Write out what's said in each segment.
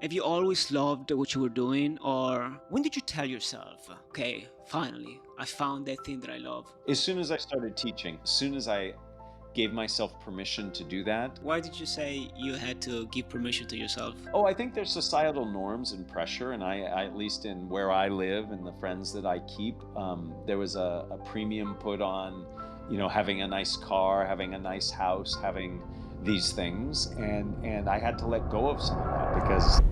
Have you always loved what you were doing, or when did you tell yourself, okay, finally, I found that thing that I love? As soon as I started teaching, as soon as I gave myself permission to do that. Why did you say you had to give permission to yourself? Oh, I think there's societal norms and pressure, and I at least in where I live and the friends that I keep, there was a premium put on, having a nice car, having a nice house, having these things, and I had to let go of some of that because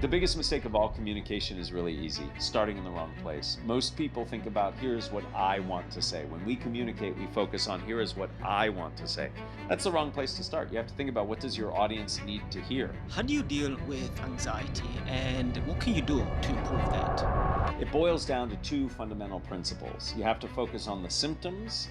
the biggest mistake of all communication is really easy, starting in the wrong place. Most people think about here's what I want to say. When we communicate, we focus on here is what I want to say. That's the wrong place to start. You have to think about what does your audience need to hear. How do you deal with anxiety, and what can you do to improve that? It boils down to two fundamental principles. You have to focus on the symptoms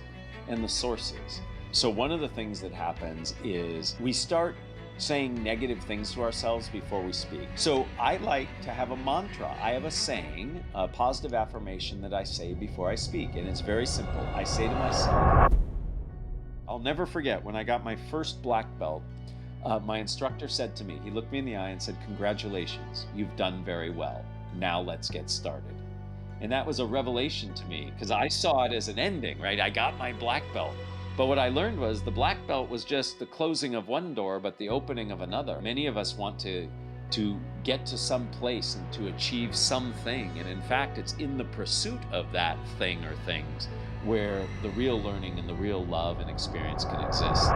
and the sources. So one of the things that happens is we start saying negative things to ourselves before we speak. So I like to have a mantra. I have a saying, a positive affirmation that I say before I speak, and it's very simple. I say to myself, I'll never forget when I got my first black belt, my instructor said to me, he looked me in the eye and said, "Congratulations, you've done very well. Now let's get started." And that was a revelation to me because I saw it as an ending, right? I got my black belt. But what I learned was the black belt was just the closing of one door, but the opening of another. Many of us want to get to some place and to achieve something. And in fact, it's in the pursuit of that thing or things where the real learning and the real love and experience can exist.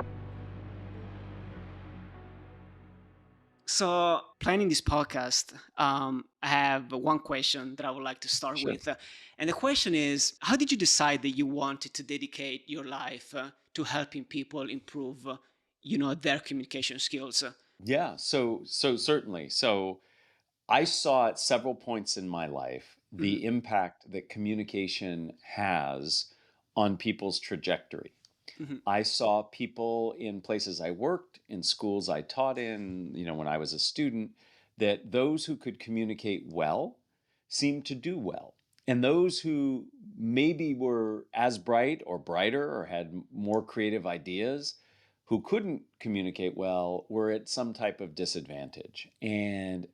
So, planning this podcast, I have one question that I would like to start Sure. with. And the question is, how did you decide that you wanted to dedicate your life to helping people improve, their communication skills? Yeah, so certainly. So I saw at several points in my life Mhm. the impact that communication has on people's trajectory. Mhm. I saw people in places I worked, in schools I taught in, when I was a student, that those who could communicate well seemed to do well. And those who maybe were as bright or brighter or had more creative ideas who couldn't communicate well were at some type of disadvantage. And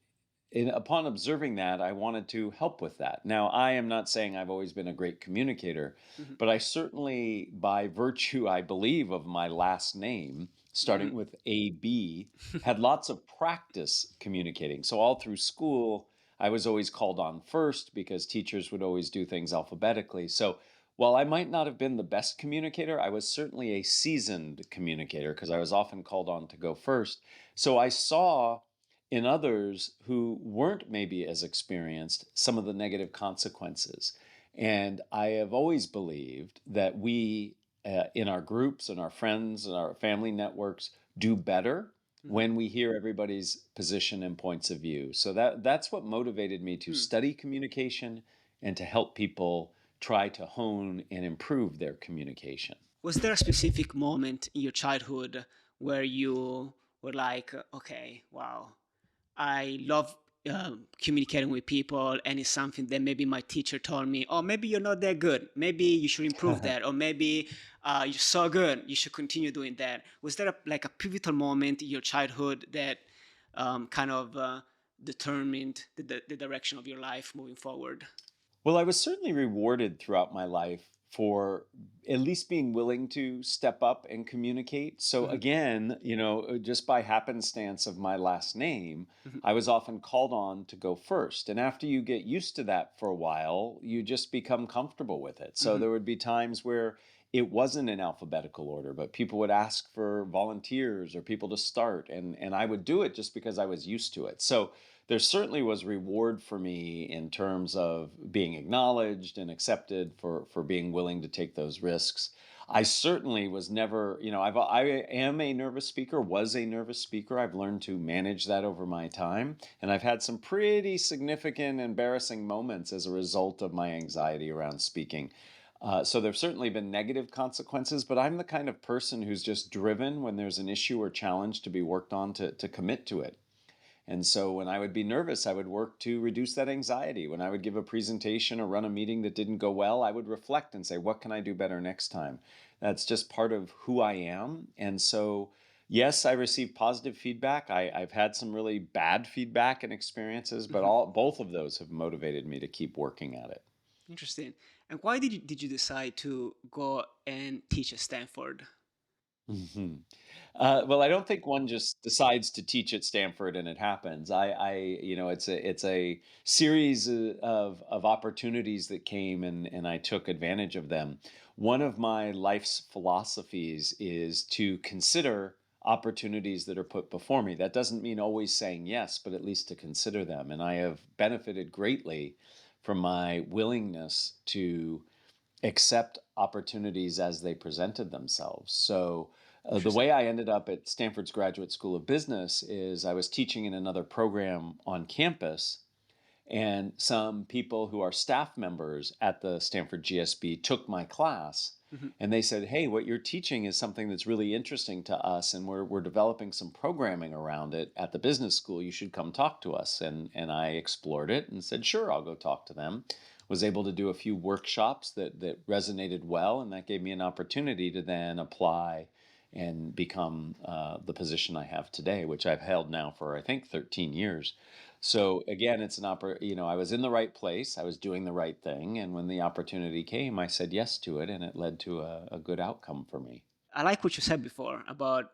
upon observing that, I wanted to help with that. Now, I am not saying I've always been a great communicator, Mhm. but I certainly, by virtue, I believe, of my last name, starting Mhm. with AB, had lots of practice communicating. So, all through school, I was always called on first because teachers would always do things alphabetically. So, while I might not have been the best communicator, I was certainly a seasoned communicator because I was often called on to go first. So, I saw in others who weren't maybe as experienced some of the negative consequences. And I have always believed that we, in our groups and our friends and our family networks, do better Mhm. when we hear everybody's position and points of view. So that's what motivated me to Hmm. study communication and to help people try to hone and improve their communication. Was there a specific moment in your childhood where you were like, okay, wow, I love communicating with people, and it's something that maybe my teacher told me, oh, maybe you're not that good. Maybe you should improve that, or maybe you're so good, you should continue doing that. Was there like a pivotal moment in your childhood that kind of determined the direction of your life moving forward? Well, I was certainly rewarded throughout my life for at least being willing to step up and communicate. So Mhm. again, just by happenstance of my last name, Mhm. I was often called on to go first. And after you get used to that for a while, you just become comfortable with it. So Mhm. there would be times where it wasn't in alphabetical order, but people would ask for volunteers or people to start, and I would do it just because I was used to it. So there certainly was reward for me in terms of being acknowledged and accepted for being willing to take those risks. I certainly was never, I am a nervous speaker, was a nervous speaker. I've learned to manage that over my time, and I've had some pretty significant, embarrassing moments as a result of my anxiety around speaking. So there've certainly been negative consequences, but I'm the kind of person who's just driven when there's an issue or challenge to be worked on to commit to it. And so when I would be nervous, I would work to reduce that anxiety. When I would give a presentation or run a meeting that didn't go well, I would reflect and say, what can I do better next time? That's just part of who I am. And so Yes, I receive positive feedback. I've had some really bad feedback and experiences, but Mhm. both of those have motivated me to keep working at it. Interesting. And why did you decide to go and teach at Stanford? Mhm. Well, I don't think one just decides to teach at Stanford and it happens. It's a series of opportunities that came and I took advantage of them. One of my life's philosophies is to consider opportunities that are put before me. That doesn't mean always saying yes, but at least to consider them. And I have benefited greatly from my willingness to accept opportunities as they presented themselves. So, the way Interesting. I ended up at Stanford's Graduate School of Business is I was teaching in another program on campus, and some people who are staff members at the Stanford GSB took my class. Mhm. And they said, "Hey, what you're teaching is something that's really interesting to us, and we're developing some programming around it at the business school. You should come talk to us." And I explored it and said, "Sure, I'll go talk to them." Was able to do a few workshops that resonated well, and that gave me an opportunity to then apply and become the position I have today, which I've held now for I think 13 years. So again, it's I was in the right place, I was doing the right thing, and when the opportunity came, I said yes to it, and it led to a good outcome for me. I like what you said before about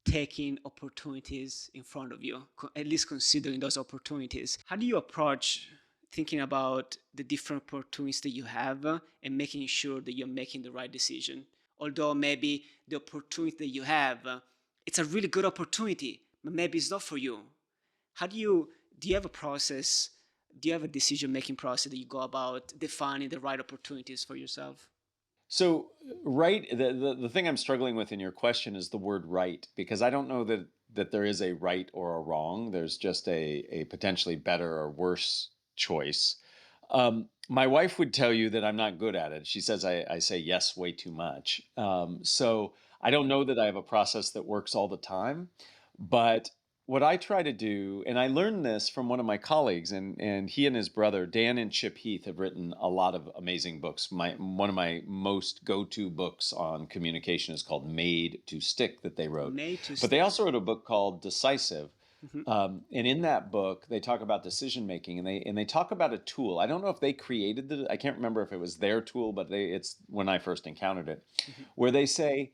taking opportunities in front of you, at least considering those opportunities. How do you approach thinking about the different opportunities that you have and making sure that you're making the right decision? Although maybe the opportunity that you have, it's a really good opportunity, but maybe it's not for you. How do you have a process? Do you have a decision making process that you go about defining the right opportunities for yourself? So, right, the thing I'm struggling with in your question is the word right, because I don't know that there is a right or a wrong. There's just a potentially better or worse choice. My wife would tell you that I'm not good at it. She says I say yes way too much. So I don't know that I have a process that works all the time, but what I try to do, and I learned this from one of my colleagues, and he and his brother Dan and Chip Heath have written a lot of amazing books. One of my most go-to books on communication is called Made to Stick that they wrote, Made to but they stick. also wrote a book called Decisive. Mhm. And in that book, they talk about decision making, and they talk about a tool. I don't know if they created the. I can't remember if it was their tool, but it's when I first encountered it, Mhm. where they say,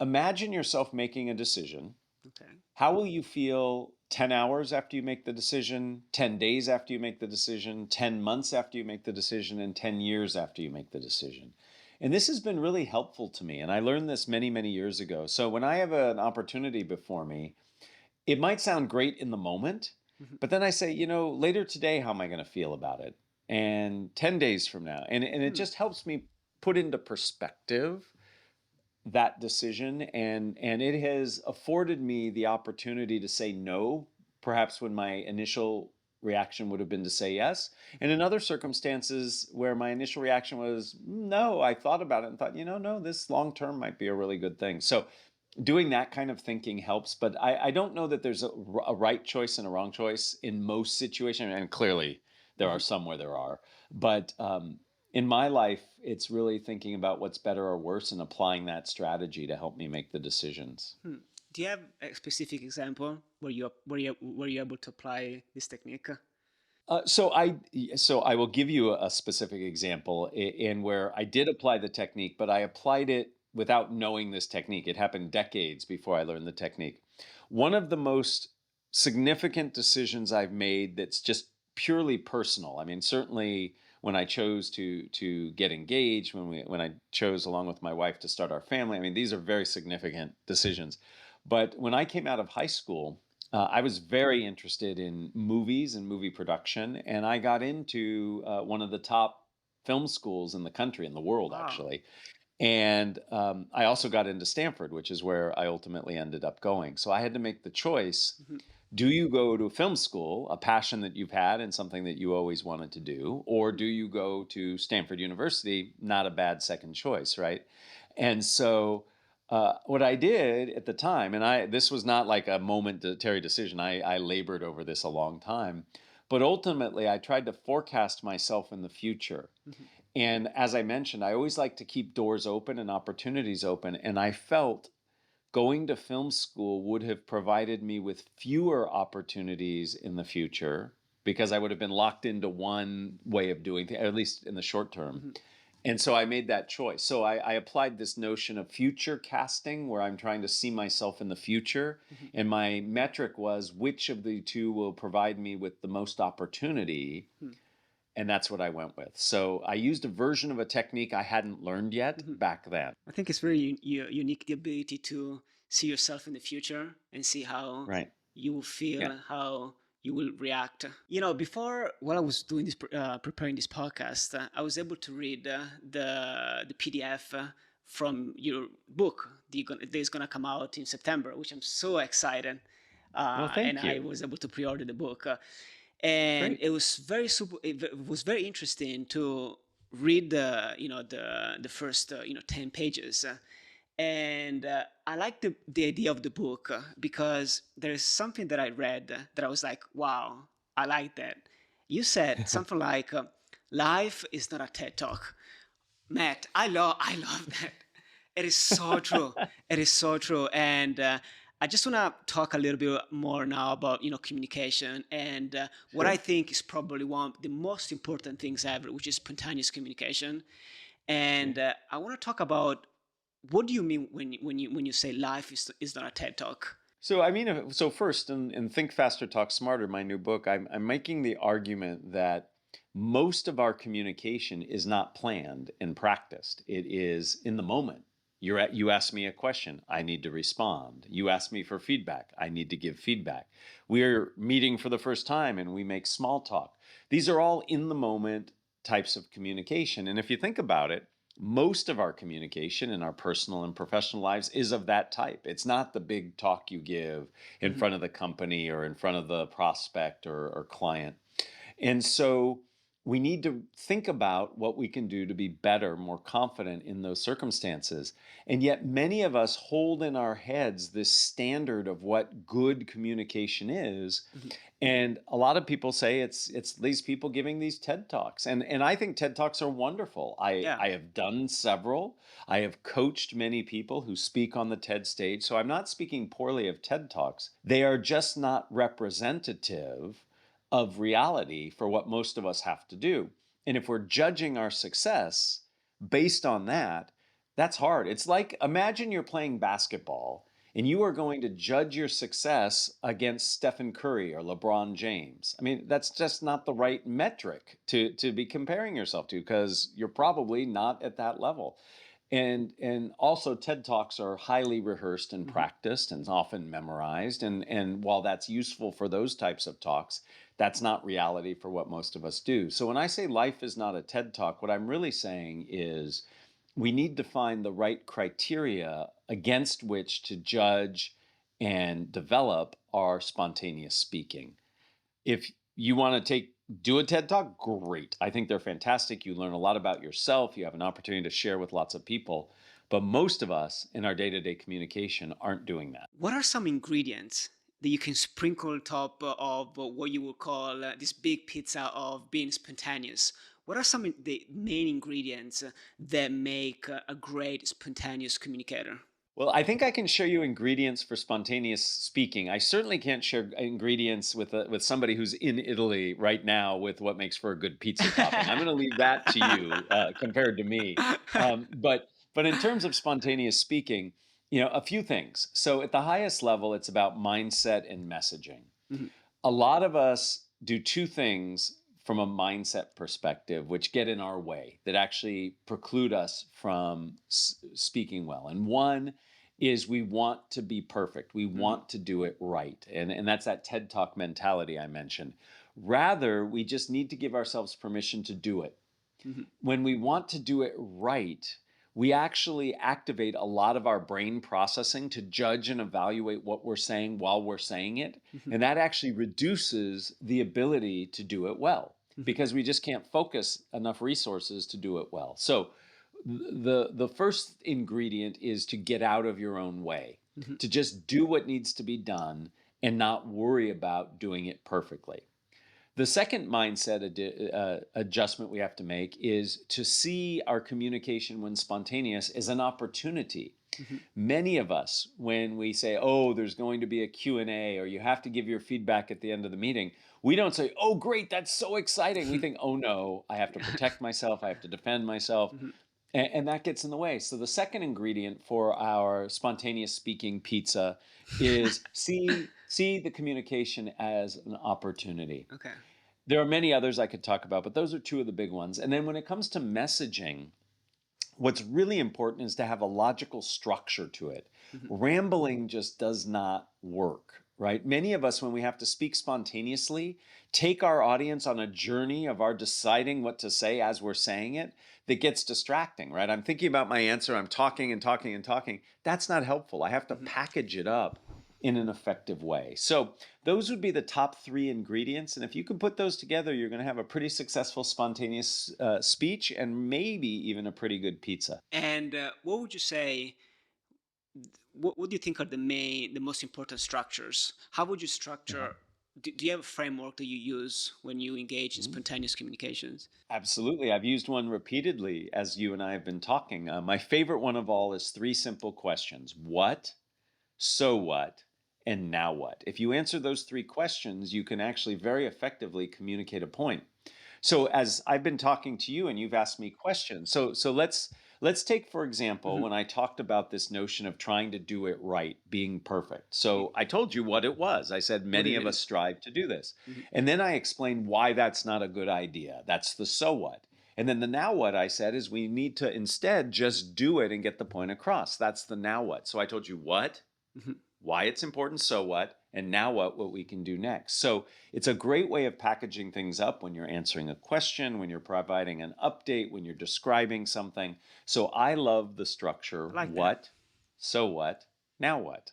imagine yourself making a decision. Okay. How will you feel 10 hours after you make the decision, 10 days after you make the decision, 10 months after you make the decision, and 10 years after you make the decision? And this has been really helpful to me. And I learned this many, many years ago. So when I have an opportunity before me, it might sound great in the moment, Mhm. but then I say, later today, how am I going to feel about it? And 10 days from now. And it Hmm. just helps me put into perspective that decision, and it has afforded me the opportunity to say no, perhaps when my initial reaction would have been to say yes, and in other circumstances where my initial reaction was no, I thought about it and thought, no, this long term might be a really good thing. So doing that kind of thinking helps, but I don't know that there's a right choice and a wrong choice in most situations, and clearly there are Mhm. some where there are, but in my life, it's really thinking about what's better or worse and applying that strategy to help me make the decisions. Hmm. Do you have a specific example where you able to apply this technique? So I will give you a specific example in where I did apply the technique, but I applied it without knowing this technique. It happened decades before I learned the technique. One of the most significant decisions I've made that's just purely personal. I mean, certainly when I chose to get engaged, when I chose along with my wife to start our family. I mean, these are very significant decisions. But when I came out of high school, I was very interested in movies and movie production, and I got into one of the top film schools in the country, in the world, Wow. actually. And I also got into Stanford, which is where I ultimately ended up going. So I had to make the choice. Mhm. Do you go to film school, a passion that you've had and something that you always wanted to do, or Hmm. do you go to Stanford University? Not a bad second choice, right? And so what I did at the time, and this was not like a momentary decision. I labored over this a long time, but ultimately I tried to forecast myself in the future. Mhm. And as I mentioned, I always like to keep doors open and opportunities open. And I felt going to film school would have provided me with fewer opportunities in the future because I would have been locked into one way of doing things, at least in the short term. Mm-hmm. And so I made that choice. So I applied this notion of future casting, where I'm trying to see myself in the future. Mm-hmm. And my metric was which of the two will provide me with the most opportunity. Mm-hmm. And that's what I went with. So I used a version of a technique I hadn't learned yet Mm-hmm. back then. I think it's very unique, the ability to see yourself in the future and see how Right. you will Yeah. feel, how you will react. Before, while I was doing this, preparing this podcast, I was able to read the PDF from your book that is gonna come out in September, which I'm so excited. Well, And thank I you. was able to pre-order the book, and Great. it was very super. It was very interesting to read the first 10 pages. And I like the idea of the book because there's something that I read that I was like, wow, I like that. You said something like, life is not a TED talk. Matt, I love that. It is so true. It is so true. And I just want to talk a little bit more now about communication and what I Sure. think is probably one of the most important things ever, which is spontaneous communication. Okay. And I want to talk about what do you mean when you say life is not a TED talk? So I mean, so first, in Think Faster, Talk Smarter, my new book, I'm making the argument that most of our communication is not planned and practiced. It is in the moment. You ask me a question, I need to respond. You ask me for feedback, I need to give feedback. We're meeting for the first time and we make small talk. These are all in the moment types of communication. And if you think about it, most of our communication in our personal and professional lives is of that type. It's not the big talk you give in Mhm. front of the company or in front of the prospect or client. And so we need to think about what we can do to be better, more confident in those circumstances. And yet, many of us hold in our heads this standard of what good communication is. Mhm. And a lot of people say it's these people giving these TED Talks. And I think TED Talks are wonderful. Yeah. I have done several. I have coached many people who speak on the TED stage. So I'm not speaking poorly of TED Talks. They are just not representative of reality for what most of us have to do. And if we're judging our success based on that, that's hard. It's like imagine you're playing basketball and you are going to judge your success against Stephen Curry or LeBron James. I mean, that's just not the right metric to be comparing yourself to because you're probably not at that level. And also TED Talks are highly rehearsed and Mhm. practiced and often memorized. And while that's useful for those types of talks, that's not reality for what most of us do. So when I say life is not a TED Talk, what I'm really saying is we need to find the right criteria against which to judge and develop our spontaneous speaking. If you want to do a TED Talk, great. I think they're fantastic. You learn a lot about yourself. You have an opportunity to share with lots of people. But most of us in our day-to-day communication aren't doing that. What are some ingredients that you can sprinkle on top of what you would call this big pizza of being spontaneous? What are some of the main ingredients that make a great spontaneous communicator? Well, I think I can show you ingredients for spontaneous speaking. I certainly can't share ingredients with somebody who's in Italy right now with what makes for a good pizza topping. I'm going to leave that to you compared to me. But in terms of spontaneous speaking, a few things. So at the highest level, it's about mindset and messaging. Mhm. A lot of us do two things from a mindset perspective, which get in our way, that actually preclude us from speaking well. And one is we want to be perfect. We Mhm. want to do it right. And that's that TED Talk mentality I mentioned. Rather, we just need to give ourselves permission to do it. Mhm. When we want to do it right, we actually activate a lot of our brain processing to judge and evaluate what we're saying while we're saying it. Mhm. And that actually reduces the ability to do it well Mhm. because we just can't focus enough resources to do it well. So the first ingredient is to get out of your own way, Mhm. to just do what needs to be done and not worry about doing it perfectly. The second mindset adjustment we have to make is to see our communication when spontaneous as an opportunity. Mhm. Many of us, when we say, oh, there's going to be a Q&A or you have to give your feedback at the end of the meeting, we don't say, oh, great, that's so exciting. We think, oh no, I have to Yeah. protect myself, I have to defend myself. Mhm. And that gets in the way. So the second ingredient for our spontaneous speaking pizza is see the communication as an opportunity. Okay. There are many others I could talk about, but those are two of the big ones. And then when it comes to messaging, what's really important is to have a logical structure to it. Mhm. Rambling just does not work, right? Many of us, when we have to speak spontaneously, take our audience on a journey of our deciding what to say as we're saying it that gets distracting, right? I'm thinking about my answer, I'm talking and talking and talking. That's not helpful. I have to Mhm. package it up in an effective way. So, those would be the top three ingredients. And if you can put those together, you're going to have a pretty successful spontaneous speech and maybe even a pretty good pizza. And what would you say? What do you think are the most important structures? How would you Uh-huh. structure? Do you have a framework that you use when you engage in Mhm. spontaneous communications? Absolutely. I've used one repeatedly as you and I have been talking. My favorite one of all is three simple questions: what, so what, and now what? If you answer those three questions, you can actually very effectively communicate a point. So as I've been talking to you and you've asked me questions, so let's take for example Mhm. when I talked about this notion of trying to do it right, being perfect. So Y- I told you what it was. I said What many it of us is? strive to do this. Mhm. And then I explained why that's not a good idea. That's the so what. And then the now what I said is we need to instead just do it and get the point across. That's the now what. So I told you what, Mhm. why it's important, so what, and now what we can do next. So it's a great way of packaging things up when you're answering a question, when you're providing an update, when you're describing something. So I love the structure I like that. what, so what, now what.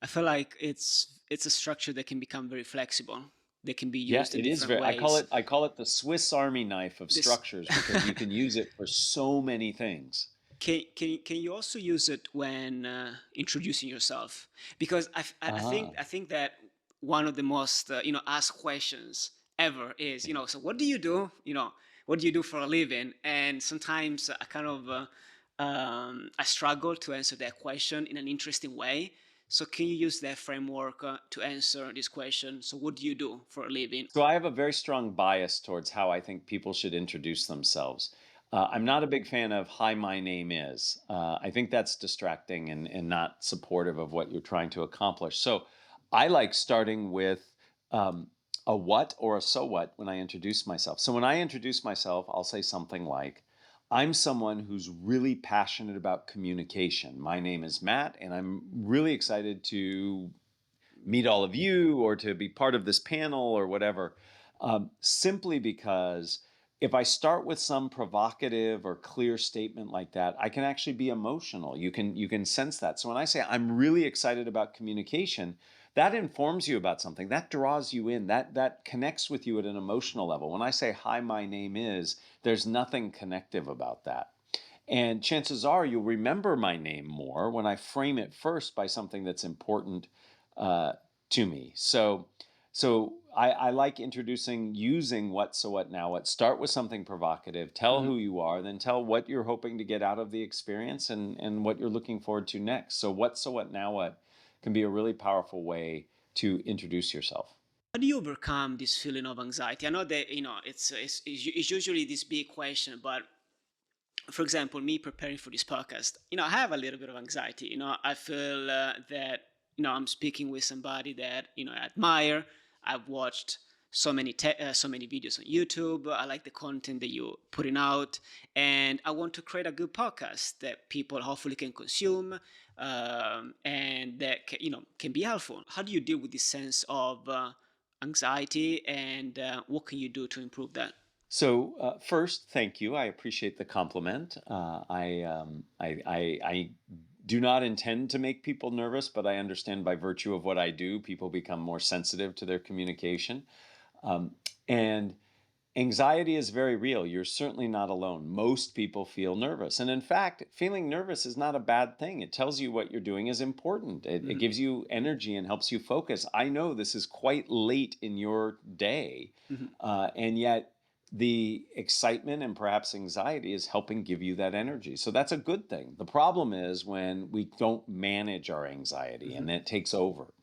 I feel like it's a structure that can become very flexible. That can be Yeah, used in it is different very ways. I call it the Swiss Army knife of This structures because you can use it for so many things. can you also use it when introducing yourself? Because Ah. I think that one of the most asked questions ever is, Yeah. so what do you do? What do you do for a living? And sometimes I kind of I struggle to answer that question in an interesting way. So can you use that framework to answer this question? So what do you do for a living? So I have a very strong bias towards how I think people should introduce themselves. I'm not a big fan of "Hi, my name is." I think that's distracting and not supportive of what you're trying to accomplish. So I like starting with um, a what or a so what when I introduce myself. So when I introduce myself, I'll say something like, I'm someone who's really passionate about communication. My name is Matt, and I'm really excited to meet all of you or to be part of this panel or whatever, simply because if I start with some provocative or clear statement like that, I can actually be emotional. You can sense that. So when I say I'm really excited about communication, that informs you about something. That draws you in. That connects with you at an emotional level. When I say hi, my name is, there's nothing connective about that. And chances are you'll remember my name more when I frame it first by something that's important uh, to me. So I like introducing using what, so what, now what. Start with something provocative, tell Mhm. who you are, then tell what you're hoping to get out of the experience and what you're looking forward to next. So what, so what, now what can be a really powerful way to introduce yourself. How do you overcome this feeling of anxiety? I know that it's usually this big question, but for example, me preparing for this podcast, I have a little bit of anxiety. I feel that I'm speaking with somebody that I admire. I've watched so many videos on YouTube. I like the content that you're putting out, and I want to create a good podcast that people hopefully can consume, and that can be helpful. How do you deal with this sense of anxiety, and what can you do to improve that? So first, thank you. I appreciate the compliment. I do not intend to make people nervous, but I understand by virtue of what I do, people become more sensitive to their communication. Um, and anxiety is very real. You're certainly not alone. Most people feel nervous. And in fact, feeling nervous is not a bad thing. It tells you what you're doing is important, it Mhm. gives you energy and helps you focus. I know this is quite late in your day, Mhm. and yet the excitement and perhaps anxiety is helping give you that energy. So that's a good thing. The problem is when we don't manage our anxiety and Mhm. it takes over.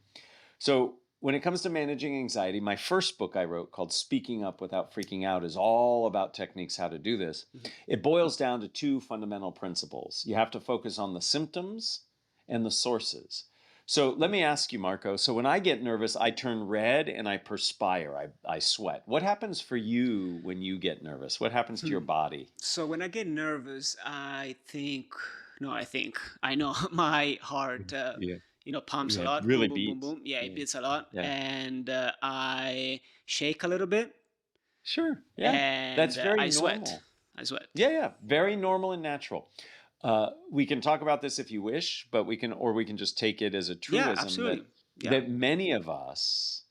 So when it comes to managing anxiety, my first book I wrote called Speaking Up Without Freaking Out is all about techniques how to do this. Mhm. It boils down to two fundamental principles. You have to focus on the symptoms and the sources. So let me ask you, Marco. So when I get nervous, I turn red and I perspire, I sweat. What happens for you when you get nervous? What happens to your Hmm. body? So when I get nervous, I think, no, I think, I know my heart, Yeah, pumps a yeah, lot. Boom, really boom, boom, beats. boom. Yeah, it Yeah, beats a lot. yeah. And I shake a little bit Sure. Yeah. That's and very I sweat. normal. I sweat. Yeah, yeah, very normal and natural. We can talk about this if you wish, but we can just take it as a Yeah, truism absolutely. Yeah. that many of us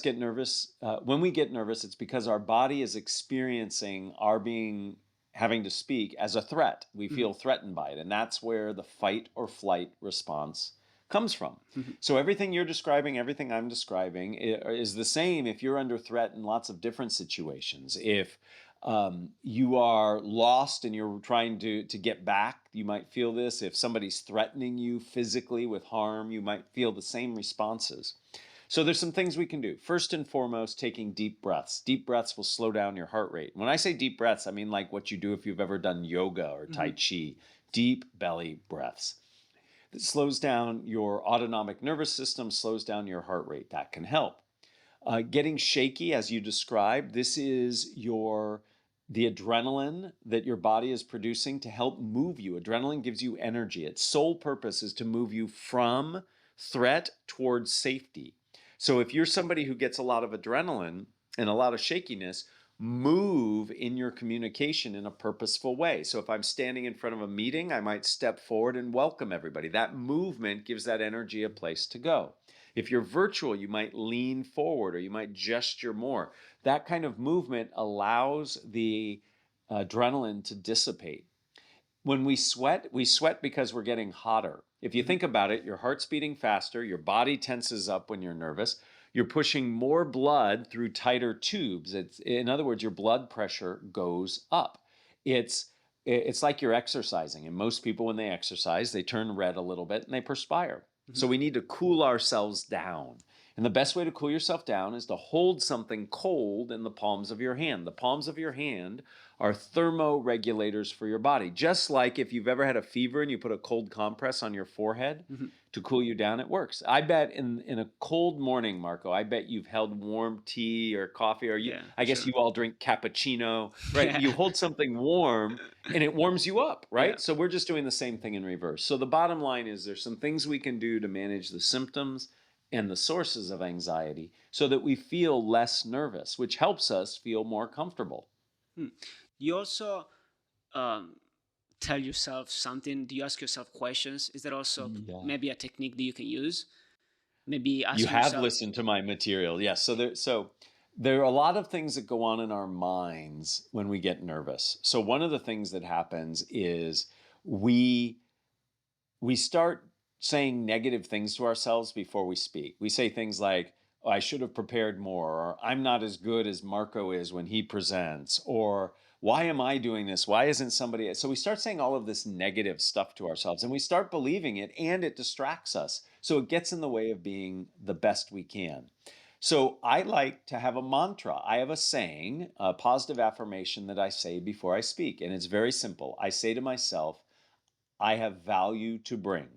get nervous. When we get nervous, it's because our body is experiencing our being having to speak as a threat. We Mhm. feel threatened by it, and that's where the fight or flight response comes from. Mhm. So everything you're describing, everything I'm describing, is the same if you're under threat in lots of different situations. If you are lost and you're trying to get back, you might feel this. If somebody's threatening you physically with harm, you might feel the same responses. So there's some things we can do. First and foremost, taking deep breaths. Deep breaths will slow down your heart rate. When I say deep breaths, I mean like what you do if you've ever done yoga or tai Mhm. chi. Deep belly breaths. It slows down your autonomic nervous system, slows down your heart rate. That can help. Getting shaky, as you described, this is the adrenaline that your body is producing to help move you. Adrenaline gives you energy. Its sole purpose is to move you from threat towards safety. So if you're somebody who gets a lot of adrenaline and a lot of shakiness, move in your communication in a purposeful way. So if I'm standing in front of a meeting, I might step forward and welcome everybody. That movement gives that energy a place to go. If you're virtual, you might lean forward or you might gesture more. That kind of movement allows the adrenaline to dissipate. When we sweat because we're getting hotter. If you Mhm. think about it, your heart's beating faster, your body tenses up when you're nervous, you're pushing more blood through tighter tubes. In other words, your blood pressure goes up. It's it's like you're exercising, and most people when they exercise, they turn red a little bit and they perspire. So Mhm. we need to cool ourselves down. And the best way to cool yourself down is to hold something cold in the palms of your hand. The palms of your hand are thermoregulators for your body. Just like if you've ever had a fever and you put a cold compress on your forehead Mhm. to cool you down, it works. I bet in a cold morning, Marco, I bet you've held warm tea or coffee, or Yeah, I guess sure. you all drink cappuccino, right? Yeah. You hold something warm and it warms you up, Yeah. right? So we're just doing the same thing in reverse. So the bottom line is there's some things we can do to manage the symptoms and the sources of anxiety so that we feel less nervous, which helps us feel more comfortable. Hmm. You also um, tell yourself something. Do you ask yourself questions? Is that also Yeah. maybe a technique that you can use? Maybe You asking have yourself, listened to my material. Yes. So there are a lot of things that go on in our minds when we get nervous. So one of the things that happens is we we start saying negative things to ourselves before we speak. We say things like, "Oh, I should have prepared more," or "I'm not as good as Marco is when he presents," or "Why am I doing this? Why isn't somebody?" So we start saying all of this negative stuff to ourselves and we start believing it and it distracts us. So it gets in the way of being the best we can. So I like to have a mantra. I have a saying, a positive affirmation that I say before I speak. And it's very simple. I say to myself, I have value to bring.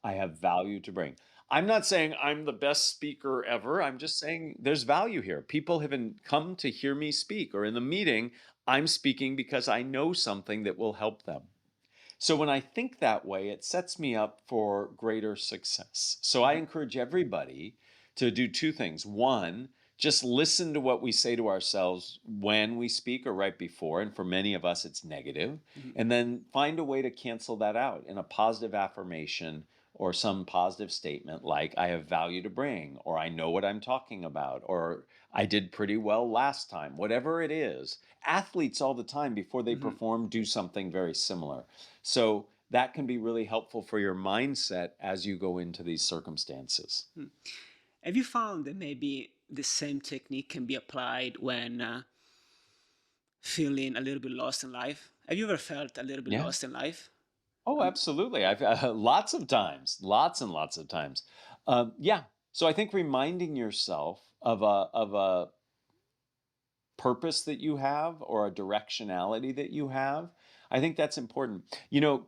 I have value to bring. I'm not saying I'm the best speaker ever. I'm just saying there's value here. People have come to hear me speak, or in the meeting, I'm speaking because I know something that will help them. So when I think that way, it sets me up for greater success. So I Mhm. encourage everybody to do two things. One, just listen to what we say to ourselves when we speak or right before. And for many of us, it's negative. Mhm. And then find a way to cancel that out in a positive affirmation or some positive statement like, I have value to bring, or I know what I'm talking about, or I did pretty well last time, whatever it is. Athletes all the time before they Mhm. perform do something very similar. So that can be really helpful for your mindset as you go into these circumstances. Hmm. Have you found that maybe the same technique can be applied when feeling a little bit lost in life? Have you ever felt a little bit Yeah. lost in life? Oh, Um, absolutely. I've lots of times, lots and lots of times. Yeah. So I think reminding yourself of a purpose that you have or a directionality that you have, I think that's important.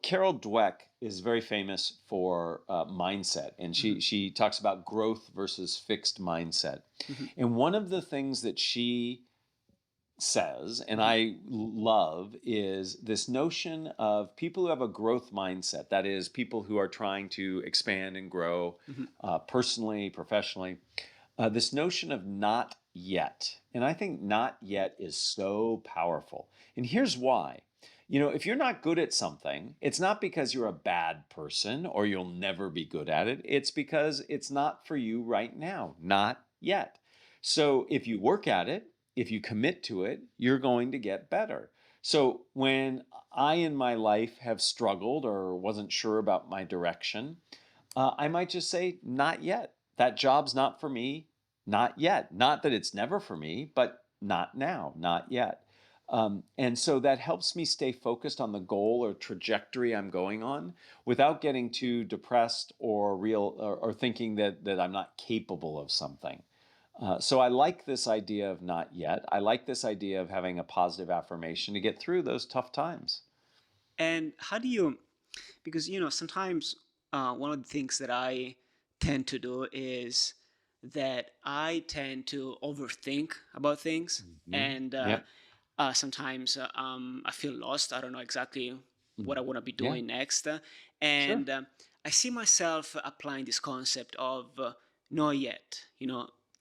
Carol Dweck is very famous for mindset, and mhm, she talks about growth versus fixed mindset. mhm, And one of the things that she says, and mhm, I love, is this notion of people who have a growth mindset. That is, people who are trying to expand and grow mhm. personally, professionally. This notion of not yet. And I think not yet is so powerful. And here's why. If you're not good at something, it's not because you're a bad person or you'll never be good at it. It's because it's not for you right now, not yet. So if you work at it, if you commit to it, you're going to get better. So when I in my life have struggled or wasn't sure about my direction, I might just say, not yet. That job's not for me, not yet. Not that it's never for me, but not now, not yet. And so that helps me stay focused on the goal or trajectory I'm going on without getting too depressed or or thinking that I'm not capable of something. So I like this idea of not yet. I like this idea of having a positive affirmation to get through those tough times. And how do you, because sometimes one of the things that I tend to do is that I tend to overthink about things, Mhm. and Yep. sometimes I feel lost. I don't know exactly what Mm. I want to be Yeah. doing next, Sure. and I see myself applying this concept of not yet.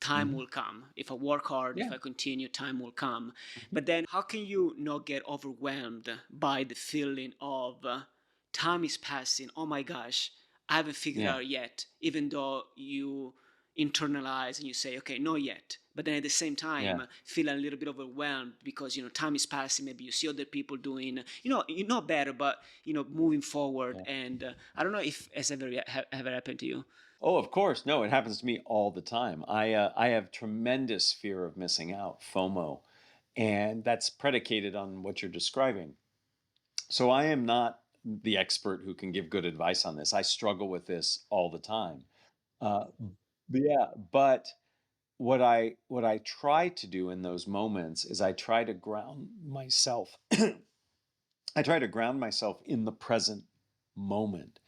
Time Mhm. will come. If I work hard, if Yeah. I continue, time will come. Mhm. But then, how can you not get overwhelmed by the feeling of time is passing? Oh my gosh, I haven't figured Yeah. out yet, even though you internalize and you say, okay, not yet. But then at the same time, Yeah. feel a little bit overwhelmed because time is passing. Maybe you see other people doing, you're not better, but moving forward. Yeah. And I don't know if it's ever happened to you. Oh, of course. No, it happens to me all the time. I have tremendous fear of missing out, FOMO, and that's predicated on what you're describing. So I am not the expert who can give good advice on this. I struggle with this all the time. Yeah, but what I try to do in those moments is I try to ground myself. I try to ground myself in the present moment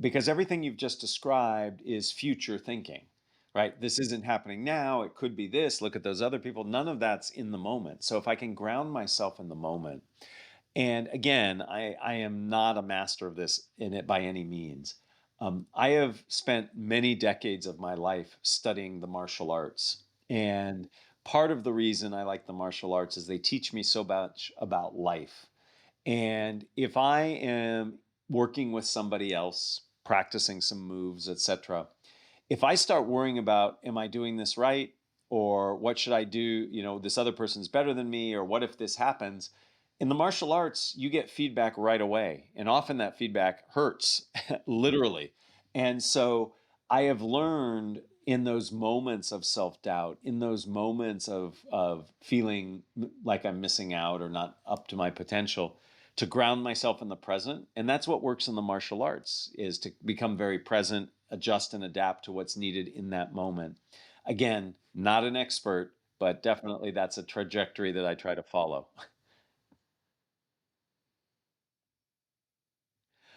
because everything you've just described is future thinking, right? This isn't happening now. It could be this. Look at those other people. None of that's in the moment. So if I can ground myself in the moment, and again, I am not a master of this in it by any means. I have spent many decades of my life studying the martial arts. And part of the reason I like the martial arts is they teach me so much about life. And if I am working with somebody else, practicing some moves, etc., if I start worrying about, am I doing this right? Or what should I do? This other person's better than me, or what if this happens? In the martial arts, you get feedback right away. And often that feedback hurts, literally. And so I have learned in those moments of self doubt, in those moments of feeling like I'm missing out or not up to my potential, to ground myself in the present. And that's what works in the martial arts, is to become very present, adjust and adapt to what's needed in that moment. Again, not an expert, but definitely that's a trajectory that I try to follow.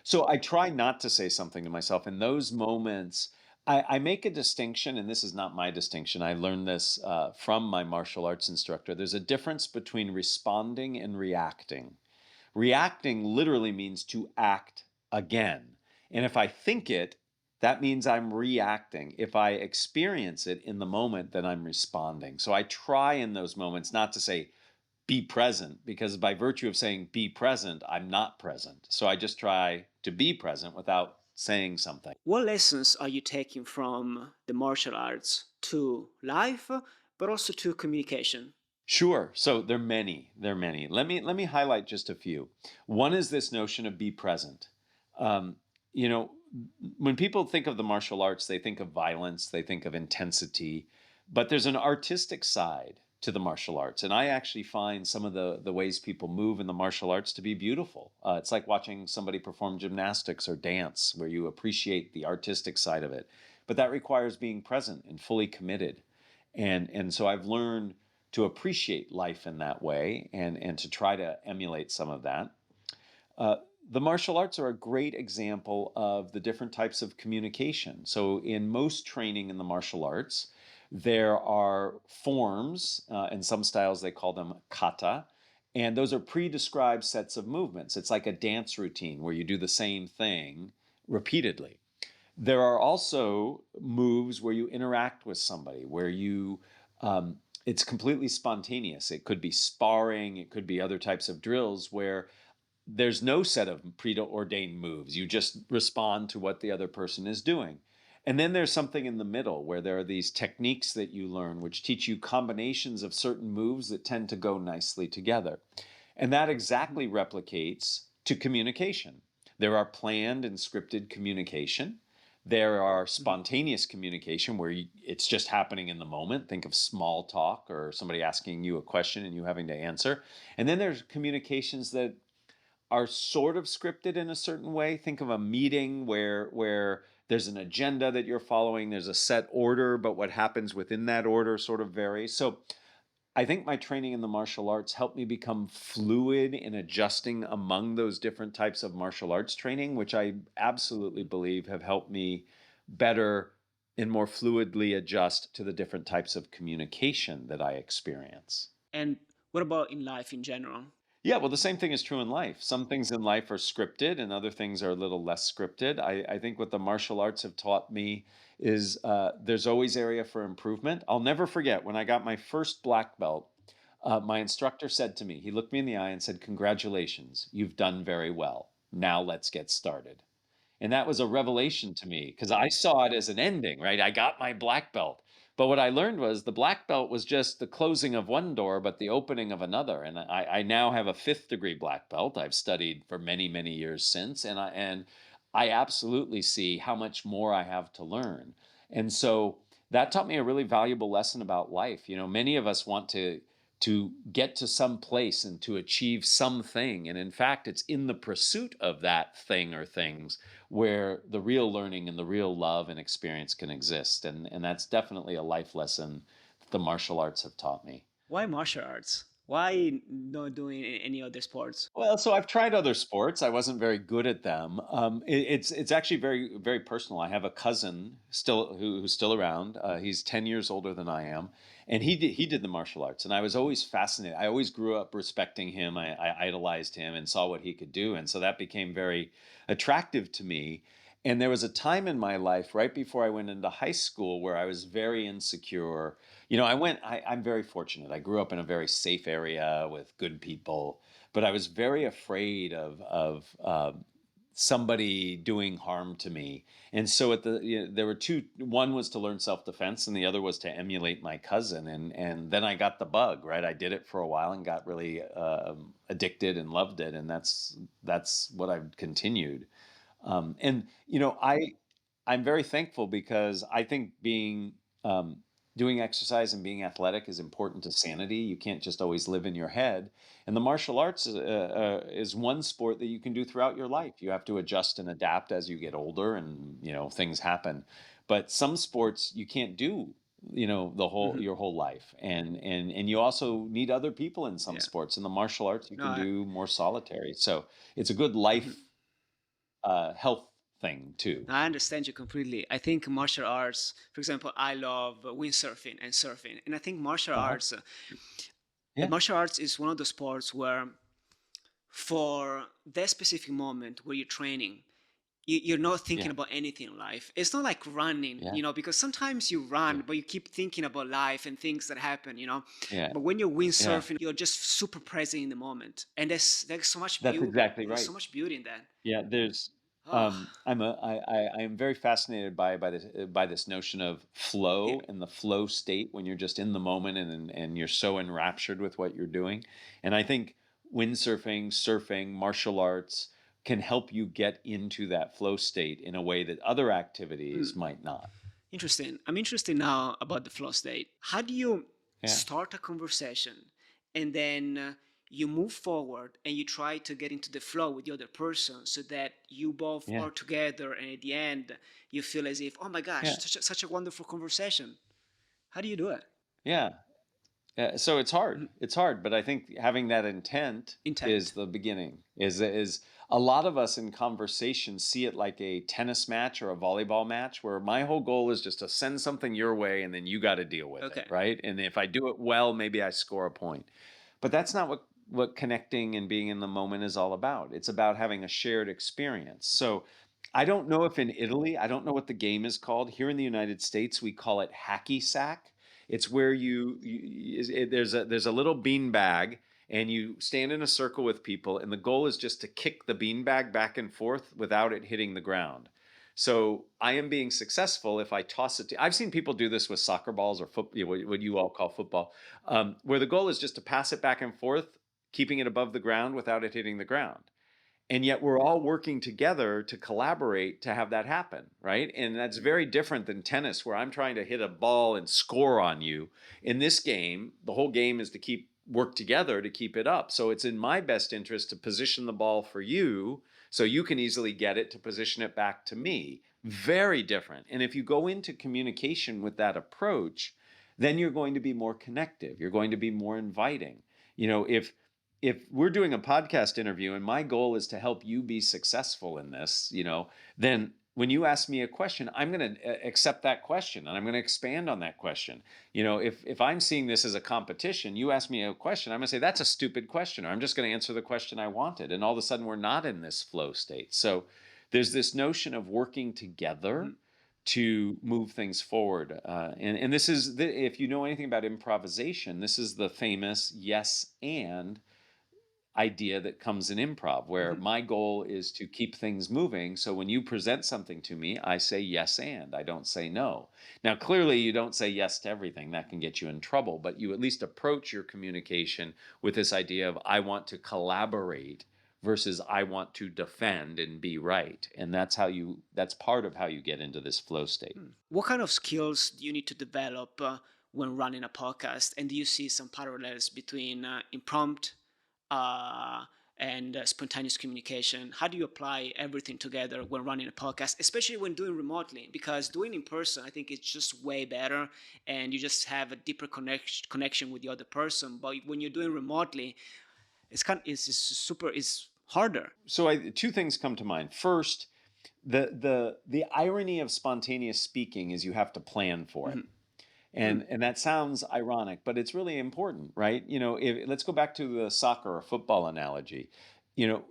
So I try not to say something to myself in those moments. I make a distinction, and this is not my distinction. I learned this from my martial arts instructor. There's a difference between responding and reacting. Reacting literally means to act again. And if I think it, that means I'm reacting. If I experience it in the moment, then I'm responding. So I try in those moments not to say, be present, because by virtue of saying be present, I'm not present. So I just try to be present without saying something. What lessons are you taking from the martial arts to life, but also to communication? Sure. So there are many. There are many. Let me highlight just a few. One is this notion of be present. Um, you know, when people think of the martial arts, they think of violence, they think of intensity, but there's an artistic side to the martial arts. And I actually find some of the ways people move in the martial arts to be beautiful. It's like watching somebody perform gymnastics or dance, where you appreciate the artistic side of it. But that requires being present and fully committed. And so I've learned to appreciate life in that way, and to try to emulate some of that. Uh, the martial arts are a great example of the different types of communication. So, in most training in the martial arts, there are forms, in some styles they call them kata, and those are pre described sets of movements. It's like a dance routine where you do the same thing repeatedly. There are also moves where you interact with somebody, where it's completely spontaneous. It could be sparring, it could be other types of drills where there's no set of preordained moves. You just respond to what the other person is doing. And then there's something in the middle where there are these techniques that you learn, which teach you combinations of certain moves that tend to go nicely together. And that exactly replicates to communication. There are planned and scripted communication. There are spontaneous communication where it's just happening in the moment. Think of small talk or somebody asking you a question and you having to answer. And then there's communications that are sort of scripted in a certain way. Think of a meeting where there's an agenda that you're following, there's a set order, but what happens within that order sort of varies. So I think my training in the martial arts helped me become fluid in adjusting among those different types of martial arts training, which I absolutely believe have helped me better and more fluidly adjust to the different types of communication that I experience. And what about in life in general? Yeah, well, the same thing is true in life. Some things in life are scripted and other things are a little less scripted. I think what the martial arts have taught me is there's always area for improvement. I'll never forget when I got my first black belt, my instructor said to me, he looked me in the eye and said, "Congratulations, you've done very well. Now let's get started." And that was a revelation to me because I saw it as an ending, right? I got my black belt. But what I learned was the black belt was just the closing of one door, but the opening of another. And I now have a fifth degree black belt. I've studied for many, many years since, and I absolutely see how much more I have to learn. And so that taught me a really valuable lesson about life. You know, many of us want to get to some place and to achieve something. And in fact, it's in the pursuit of that thing or things where the real learning and the real love and experience can exist. And that's definitely a life lesson that the martial arts have taught me. Why martial arts? Why not doing any other sports? Well, so I've tried other sports. I wasn't very good at them. It's actually very very personal. I have a cousin who's still around. He's 10 years older than I am, and he did the martial arts. And I was always fascinated. I always grew up respecting him. I idolized him and saw what he could do, and so that became very attractive to me. And there was a time in my life right before I went into high school where I was very insecure. You know, I'm very fortunate. I grew up in a very safe area with good people, but I was very afraid of somebody doing harm to me. And so there were two. One was to learn self defense, and the other was to emulate my cousin. And then I got the bug. Right, I did it for a while and got really addicted and loved it, and that's what I've continued. And you know, I'm very thankful because I think being doing exercise and being athletic is important to sanity. You can't just always live in your head. And the martial arts is one sport that you can do throughout your life. You have to adjust and adapt as you get older, and you know things happen. But some sports you can't do, you know, the whole Hmm. your whole life, and you also need other people in some Yeah. sports. In the martial arts, you No. can do more solitary. So it's a good life Mhm. health thing too. I understand you completely. I think martial arts, for example, I love windsurfing and surfing, and I think Uh-huh. Yeah. martial arts is one of the sports where, for that specific moment where you're training, you're not thinking Yeah. about anything in life. It's not like running, Yeah. because sometimes you Yeah. run, but you keep thinking about life and things that happen. Yeah. But when you're Yeah. windsurfing, you're just super present in the moment, and there's so much That's beauty. exactly There's right. so much beauty in that. Yeah, there's Oh, I am very fascinated by this notion of yeah. flow and the flow state when you're just in the moment and you're so enraptured with what you're doing. And I think windsurfing, surfing, martial arts can help you get into that flow state in a way that other activities Hmm. might not. Interesting. I'm interested now about the flow state. How do you Yeah. start a conversation, and then you move forward and you try to get into the flow with the other person so that you both Yeah. are together, and at the end you feel as if, oh my gosh, Yeah. such a wonderful conversation. How do you do it? Yeah. So it's hard. Mhm. It's hard, but I think having that intent is Intent. the beginning. Is a lot of us in conversation see it like a tennis match or a volleyball match where my whole goal is just to send something your way and then you got to deal with it, Okay. right? And if I do it well, maybe I score a point. But that's not what connecting and being in the moment is all about. It's about having a shared experience. So I don't know if in Italy, I don't know what the game is called. Here in the United States, we call it hacky sack. It's where there's a little bean bag and you stand in a circle with people, and the goal is just to kick the bean bag back and forth without it hitting the ground. So I am being successful if I toss it. I've seen people do this with soccer balls or what you all call football, where the goal is just to pass it back and forth, keeping it above the ground without it hitting the ground. And yet we're all working together to collaborate to have that happen, right? And that's very different than tennis, where I'm trying to hit a ball and score on you. In this game, the whole game is to keep work together to keep it up. So it's in my best interest to position the ball for you so you can easily get it to position it back to me. Very different. And if you go into communication with that approach, then you're going to be more connective, you're going to be more inviting. If we're doing a podcast interview and my goal is to help you be successful in this, then when you ask me a question, I'm going to accept that question and I'm going to expand on that question. If I'm seeing this as a competition, you ask me a question, I'm going to say that's a stupid question, or I'm just going to answer the question I wanted. And all of a sudden we're not in this flow state. So there's this notion of working together Mhm. to move things forward. And this is, if you know anything about improvisation, this is the famous yes and idea that comes in improv, where Mhm. my goal is to keep things moving. So when you present something to me, I say yes and I don't say no. Now, clearly, you don't say yes to everything. That can get you in trouble, but you at least approach your communication with this idea of I want to collaborate versus I want to defend and be right. And that's part of how you get into this flow state. What kind of skills do you need to develop when running a podcast? And do you see some parallels between impromptu uh, and spontaneous communication? How do you apply everything together when running a podcast, especially when doing remotely? Because doing in person, I think it's just way better, and you just have a deeper connection with the other person. But when you're doing remotely, it's super, it's harder. So two things come to mind. First, the irony of spontaneous speaking is you have to plan for it. Mhm. And that sounds ironic, but it's really important, right? Let's go back to the soccer or football analogy. You know,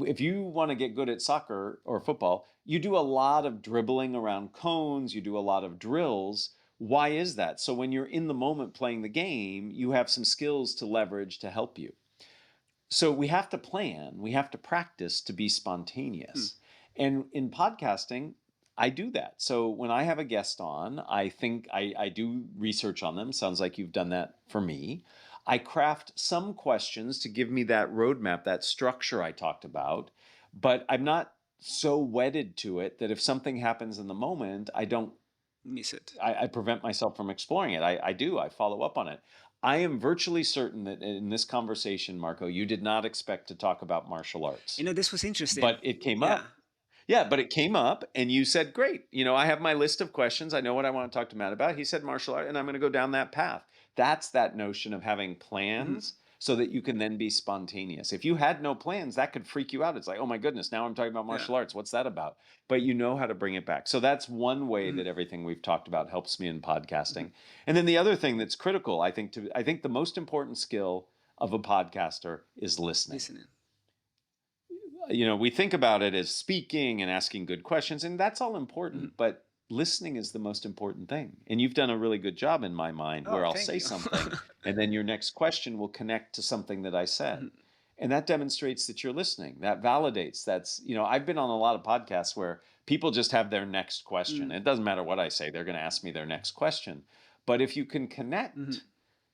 if you want to get good at soccer or football, you do a lot of dribbling around cones, you do a lot of drills. Why is that? So when you're in the moment playing the game, you have some skills to leverage to help you. So we have to plan, we have to practice to be Mm. spontaneous. And in podcasting, I do that. So when I have a guest on, I think I do research on them. Sounds like you've done that for me. I craft some questions to give me that roadmap, that structure I talked about, but I'm not so wedded to it that if something happens in the moment, Miss it. I prevent myself from exploring it. I follow up on it. I am virtually certain that in this conversation, Marco, you did not expect to talk about martial arts, This was interesting. but it came Yeah. up. Yeah, but it came up and you said, great. I have my list of questions. I know what I want to talk to Matt about. He said martial art, and I'm going to go down that path. That's that notion of having Mhm. plans so that you can then be spontaneous. If you had no plans, that could freak you out. It's like, oh my goodness, now I'm talking about Yeah. martial arts. What's that about? But you know how to bring it back. So that's one way Mhm. that everything we've talked about helps me in Mhm. podcasting. And then the other thing that's critical, I think the most important skill of a podcaster is listening. Listening. We think about it as speaking and asking good questions, and that's all Mhm. important, but listening is the most important thing. And you've done a really good job in my mind Oh, where I'll thank say you. something, and then your next question will connect to something that I said. Mhm. And that demonstrates that you're listening. That validates. I've been on a lot of podcasts where people just have their next question. Mm. It doesn't matter what I say, they're going to ask me their next question. But if you can Mhm. connect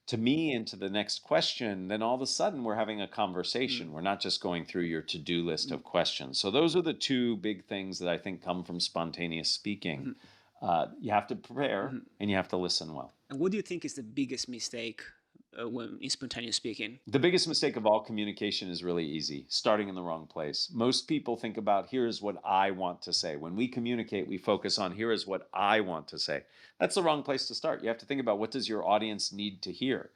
to me and to the next question, then all of a sudden we're having a Mm. conversation. We're not just going through your to do list Mm. of questions. So, those are the two big things that I think come from spontaneous speaking. Mhm. You have to prepare Mhm. and you have to listen well. And what do you think is the biggest mistake when in spontaneous speaking? The biggest mistake of all communication is really easy, starting in the wrong place. Most people think about here is what I want to say. When we communicate, we focus on here is what I want to say. That's the wrong place to start. You have to think about what does your audience need to hear.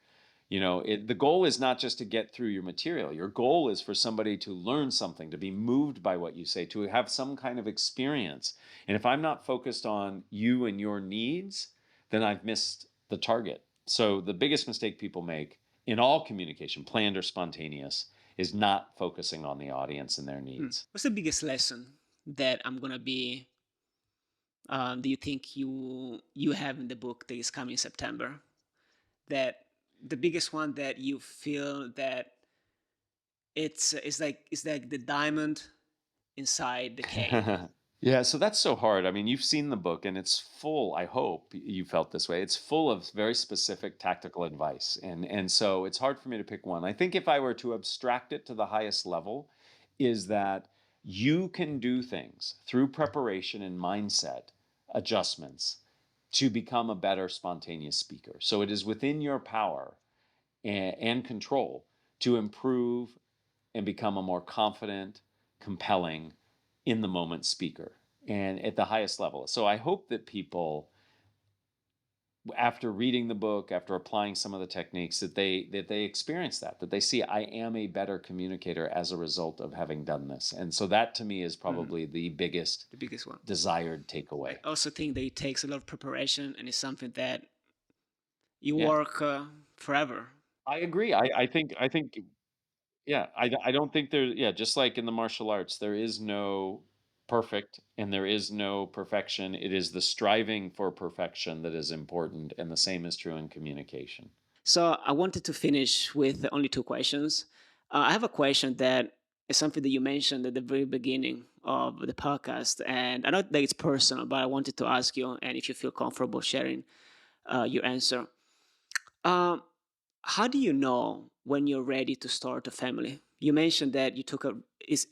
The goal is not just to get through your material. Your goal is for somebody to learn something, to be moved by what you say, to have some kind of experience. And if I'm not focused on you and your needs, then I've missed the target. So the biggest mistake people make in all communication, planned or spontaneous, is not focusing on the audience and their Hmm. needs. What's the biggest lesson that do you think you have in the book that is coming in September? That the biggest one that you feel that it's like the diamond inside the cave. Yeah, so that's so hard. I mean, you've seen the book and it's full, I hope you felt this way. It's full of very specific tactical advice. And so it's hard for me to pick one. I think if I were to abstract it to the highest level, is that you can do things through preparation and mindset adjustments to become a better spontaneous speaker. So it is within your power and control to improve and become a more confident, compelling, in the moment speaker and at the highest level. So I hope that people, after reading the book, after applying some of the techniques, that they experience that they see I am a better communicator as a result of having done this. And so that to me is Mhm. probably the biggest The biggest one. desired I takeaway. also think that it takes a lot of preparation and it's something that you Yeah, work forever. I agree. I think yeah, I don't think there, yeah, just like in the martial arts, there is no perfect and there is no perfection. It is the striving for perfection that is important, and the same is true in communication. So I wanted to finish with only two questions. I have a question that is something that you mentioned at the very beginning of the podcast, and I know that it's personal, but I wanted to ask you, and if you feel comfortable sharing your answer. Um, how do you know when you're ready to start a family? You mentioned that you took a is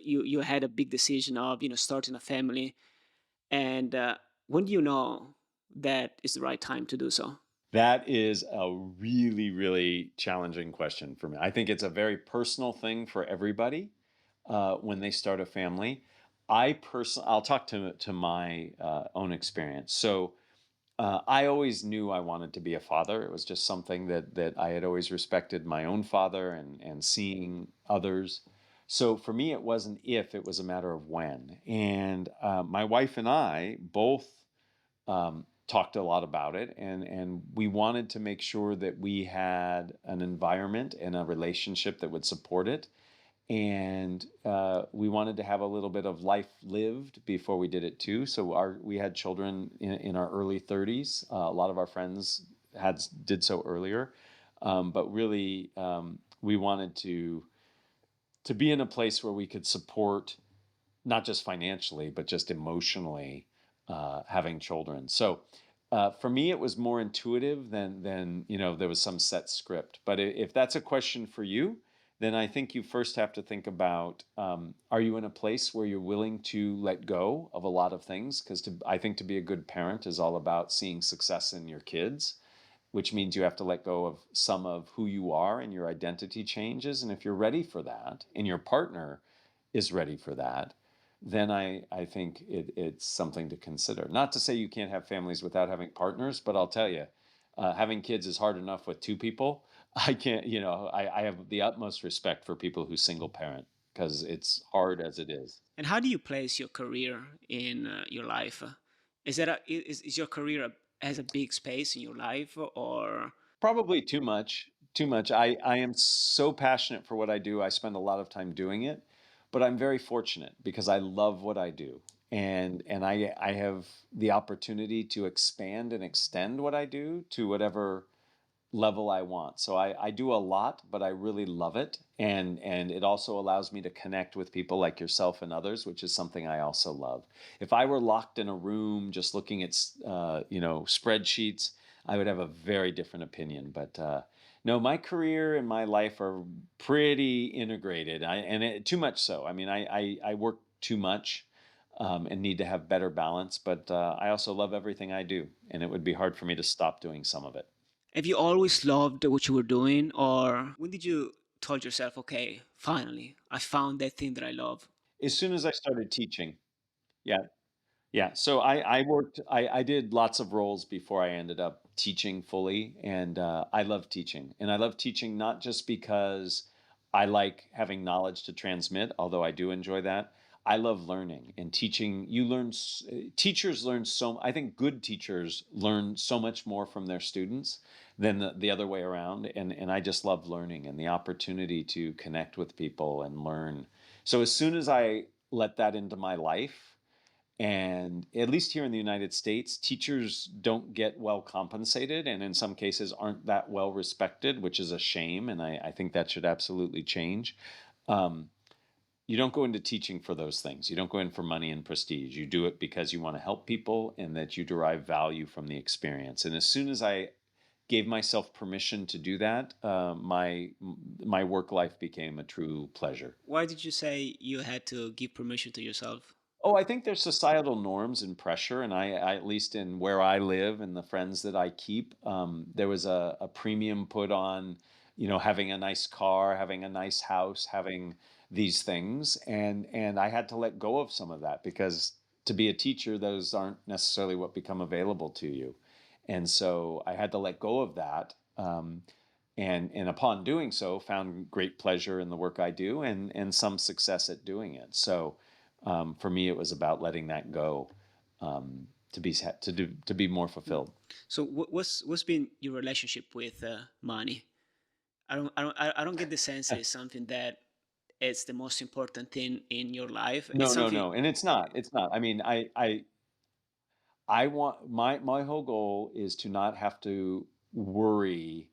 you had a big decision of starting a family, and when do you know that is the right time to do so? That is a really, really challenging question for me. I think it's a very personal thing for everybody when they start a family. I'll talk to my own experience. So I always knew I wanted to be a father. It was just something that I had always respected my own father and seeing others. So for me, it wasn't if, it was a matter of when. And my wife and I both talked a lot about it, and we wanted to make sure that we had an environment and a relationship that would support it, and we wanted to have a little bit of life lived before we did it too. So we had children in our early 30s. A lot of our friends did so earlier, but really we wanted to be in a place where we could support not just financially, but just emotionally, having children. So for me, it was more intuitive than there was some set script. But if that's a question for you, then I think you first have to think about are you in a place where you're willing to let go of a lot of things? Because I think to be a good parent is all about seeing success in your kids, which means you have to let go of some of who you are and your identity changes. And if you're ready for that and your partner is ready for that, then I think it's something to consider. Not to say you can't have families without having partners, but I'll tell you, having kids is hard enough with two people. I can't, I have the utmost respect for people who single parent because it's hard as it is. And how do you place your career in your life? Is your career has a big space in your life, or Probably too much. Too much. I am so passionate for what I do. I spend a lot of time doing it, but I'm very fortunate because I love what I do. And I have the opportunity to expand and extend what I do to whatever level I want. So I do a lot, but I really love it. And it also allows me to connect with people like yourself and others, which is something I also love. If I were locked in a room just looking at spreadsheets, I would have a very different opinion. But no, my career and my life are pretty integrated. Too much so. I mean, I work too much. and need to have better balance. But I also love everything I do, and it would be hard for me to stop doing some of it. Have you always loved what you were doing, or when did you told yourself, okay, finally, I found that thing that I love? As soon as I started teaching, yeah, yeah. So I did lots of roles before I ended up teaching fully. And I love teaching. And I love teaching not just because I like having knowledge to transmit, although I do enjoy that. I love learning and teaching. Teachers learn I think good teachers learn so much more from their students than the other way around. And I just love learning and the opportunity to connect with people and learn. So as soon as I let that into my life, and at least here in the United States, teachers don't get well compensated and in some cases aren't that well respected, which is a shame. And I think that should absolutely change. Um, you don't go into teaching for those things. You don't go in for money and prestige. You do it because you want to help people and that you derive value from the experience. And as soon as I gave myself permission to do that, my work life became a true pleasure. Why did you say you had to give permission to yourself? Oh, I think there's societal norms and pressure, and at least in where I live and the friends that I keep, there was a premium put on, having a nice car, having a nice house, having these things, and I had to let go of some of that because to be a teacher, those aren't necessarily what become available to you, and so I had to let go of that. And upon doing so, found great pleasure in the work I do and some success at doing it. So for me, it was about letting that go to be more Mm. fulfilled. So what's been your relationship with money? I don't get the sense that it's something that it's the most important thing in your life. It's No, no, something. no, and it's not. It's not. I mean, I want my whole goal is to not have to worry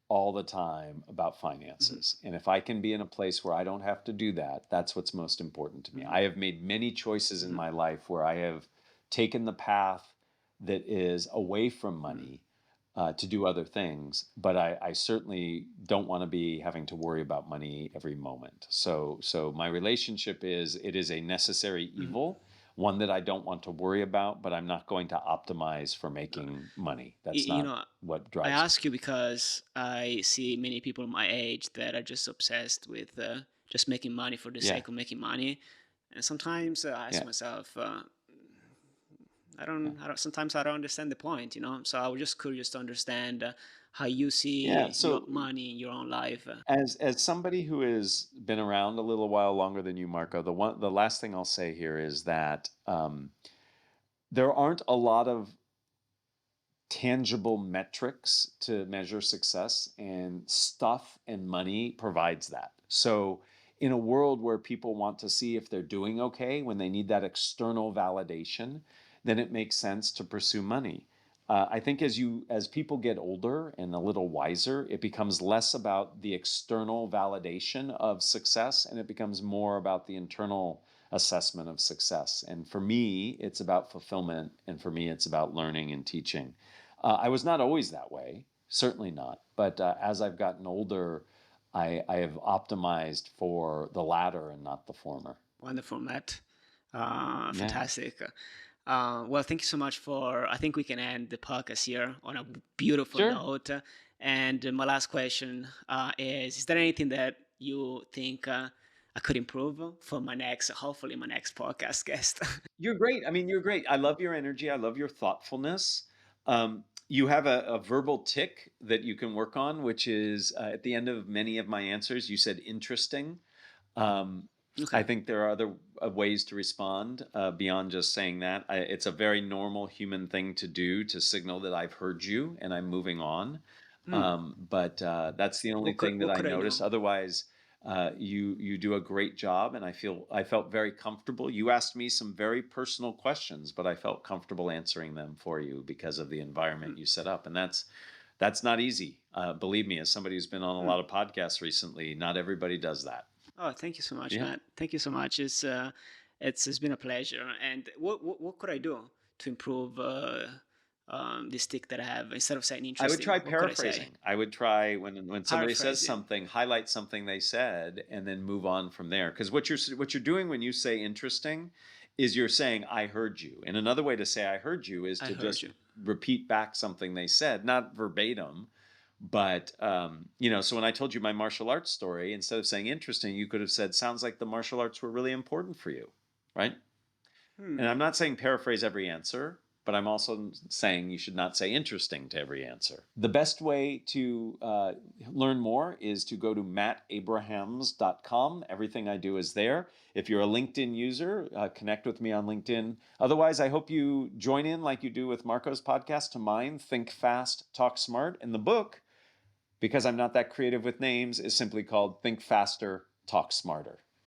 all the time about Mhm, finances. And if I can be in a place where I don't have to do that, that's what's most important to me. mhm, I have made many choices in mhm, my life where I have taken the path that is away from mhm. money to do other things, but I certainly don't want to be having to worry about money every moment. So my relationship is it is a necessary Mhm. evil, one that I don't want to worry about, but I'm not going to optimize for making money. That's You not know, what I drives me. ask you because I see many people my age that are just obsessed with just making money for the Yeah, sake of making money, and sometimes I ask yeah, myself, yeah, Sometimes I don't understand the point, you know. So I was just curious to understand how you yeah. see your So money in your own life. as somebody who has been around a little while longer than you, Marco, the last thing I'll say here is that there aren't a lot of tangible metrics to measure success, and stuff and money provides that. So in a world where people want to see if they're doing okay when they need that external validation, then it makes sense to pursue money. I think as people get older and a little wiser, it becomes less about the external validation of success and it becomes more about the internal assessment of success. And for me, it's about fulfillment, and for me, it's about learning and teaching. I was not always that way, certainly not. But as I've gotten older, I have optimized for the latter and not the former. Wonderful, Matt. Yeah, Fantastic. Well, thank you so much for. I think we can end the podcast here on a beautiful sure. note. And my last question is: there anything that you think I could improve for my next, hopefully, my next podcast guest? You're great. I mean, you're great. I love your energy. I love your thoughtfulness. You have a verbal tick that you can work on, which is at the end of many of my answers, you said interesting. Um, Okay. I think there are other ways to respond beyond just saying that. It's a very normal human thing to do to signal that I've heard you and I'm moving on. Hmm. But that's the only thing that What I could I notice. do? Otherwise, you do a great job, and I felt very comfortable. You asked me some very personal questions, but I felt comfortable answering them for you because of the Hmm. environment you set up, and that's not easy. Believe me, as somebody who's been on a Hmm. lot of podcasts recently, not everybody does that. Oh, thank you so much, Yeah. Matt. Thank you so much. It's been a pleasure. And what could I do to improve this stick that I have instead of saying I would try interesting? What could I say? paraphrasing. I would try when somebody says Paraphrasing. something, highlight something they said, and then move on from there. Because what you're doing when you say interesting is you're saying, I heard you. And another way to say I heard you is I to heard just you. repeat back something they said, not verbatim, but, so when I told you my martial arts story, instead of saying interesting, you could have said, sounds like the martial arts were really important for you, right? And I'm not saying paraphrase every answer, but I'm also saying you should not say interesting to every answer. The best way to learn more is to go to mattabrahams.com. Everything I do is there. If you're a LinkedIn user, connect with me on LinkedIn. Otherwise, I hope you join in like you do with Marco's podcast to mine, Think Fast, Talk Smart. And the book, because I'm not that creative with names, is simply called Think Faster, Talk Smarter.